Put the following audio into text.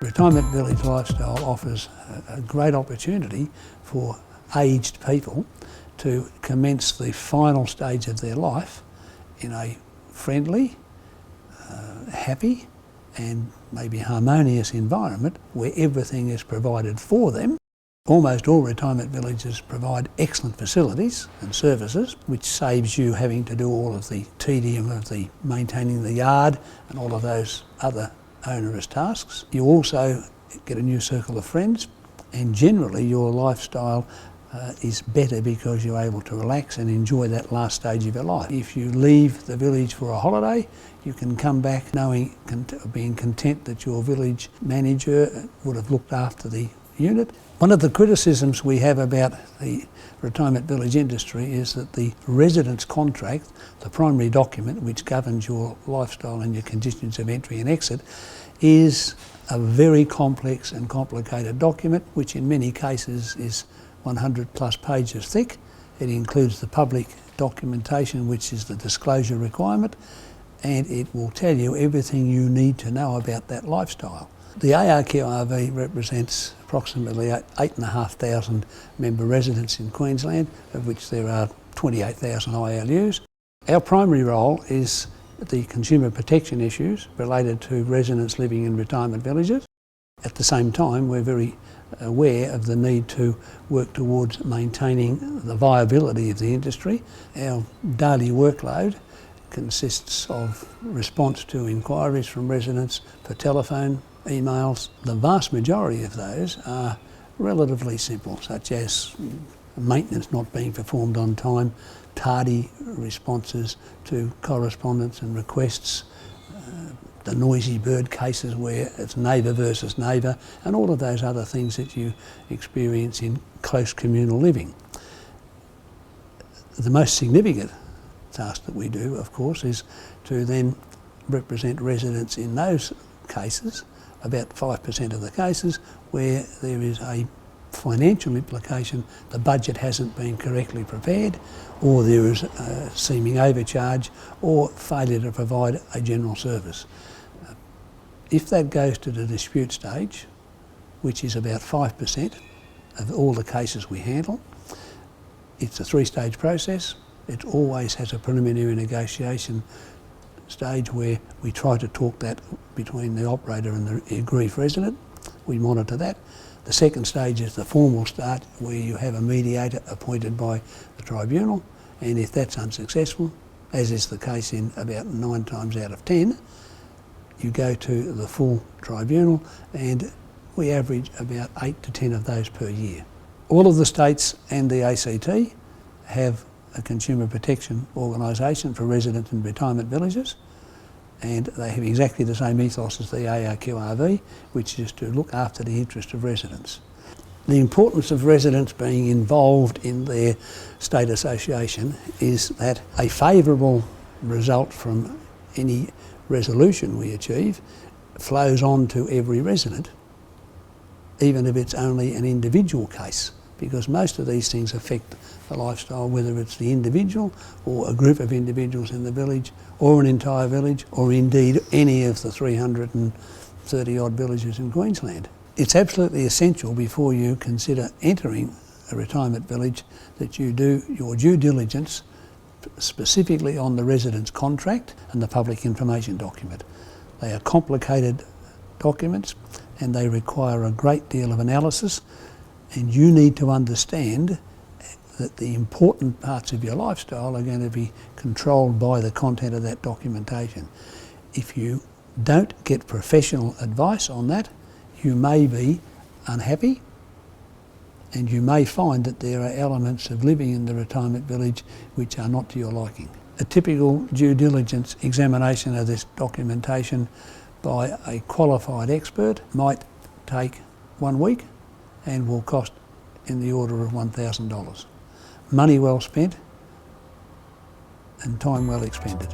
Retirement village lifestyle offers a great opportunity for aged people to commence the final stage of their life in a friendly, happy and maybe harmonious environment where everything is provided for them. Almost all retirement villages provide excellent facilities and services, which saves you having to do all of the tedium of maintaining the yard and all of those other onerous tasks. You also get a new circle of friends, and generally your lifestyle is better because you're able to relax and enjoy that last stage of your life. If you leave the village for a holiday, you can come back being content that your village manager would have looked after the unit. One of the criticisms we have about the retirement village industry is that the residence contract, the primary document which governs your lifestyle and your conditions of entry and exit, is a very complex and complicated document, which in many cases is 100 plus pages thick. It includes the public documentation, which is the disclosure requirement, and it will tell you everything you need to know about that lifestyle. The ARQRV represents approximately 8,500 member residents in Queensland, of which there are 28,000 ILUs. Our primary role is the consumer protection issues related to residents living in retirement villages. At the same time, we're very aware of the need to work towards maintaining the viability of the industry. Our daily workload consists of response to inquiries from residents for telephone, emails. The vast majority of those are relatively simple, such as maintenance not being performed on time, tardy responses to correspondence and requests, the noisy bird cases where it's neighbour versus neighbour, and all of those other things that you experience in close communal living. The most significant task that we do, of course, is to then represent residents in those cases, about 5% of the cases, where there is a financial implication, the budget hasn't been correctly prepared, or there is a seeming overcharge or failure to provide a general service. If that goes to the dispute stage, which is about 5% of all the cases we handle, it's a 3-stage process. It always has a preliminary negotiation stage where we try to talk that between the operator and the aggrieved resident. We monitor that. The second stage is the formal start, where you have a mediator appointed by the tribunal, and if that's unsuccessful, as is the case in about 9 times out of 10, you go to the full tribunal, and we average about 8 to 10 of those per year. All of the states and the ACT have a consumer protection organisation for residents in retirement villages, and they have exactly the same ethos as the ARQRV, which is to look after the interest of residents. The importance of residents being involved in their state association is that a favourable result from any resolution we achieve flows on to every resident, even if it's only an individual case, because most of these things affect the lifestyle, whether it's the individual or a group of individuals in the village or an entire village, or indeed any of the 330 odd villages in Queensland. It's absolutely essential before you consider entering a retirement village that you do your due diligence specifically on the residence contract and the public information document. They are complicated documents and they require a great deal of analysis, and you need to understand that the important parts of your lifestyle are going to be controlled by the content of that documentation. If you don't get professional advice on that, you may be unhappy, and you may find that there are elements of living in the retirement village which are not to your liking. A typical due diligence examination of this documentation by a qualified expert might take 1 week and will cost in the order of $1,000. Money well spent and time well expended.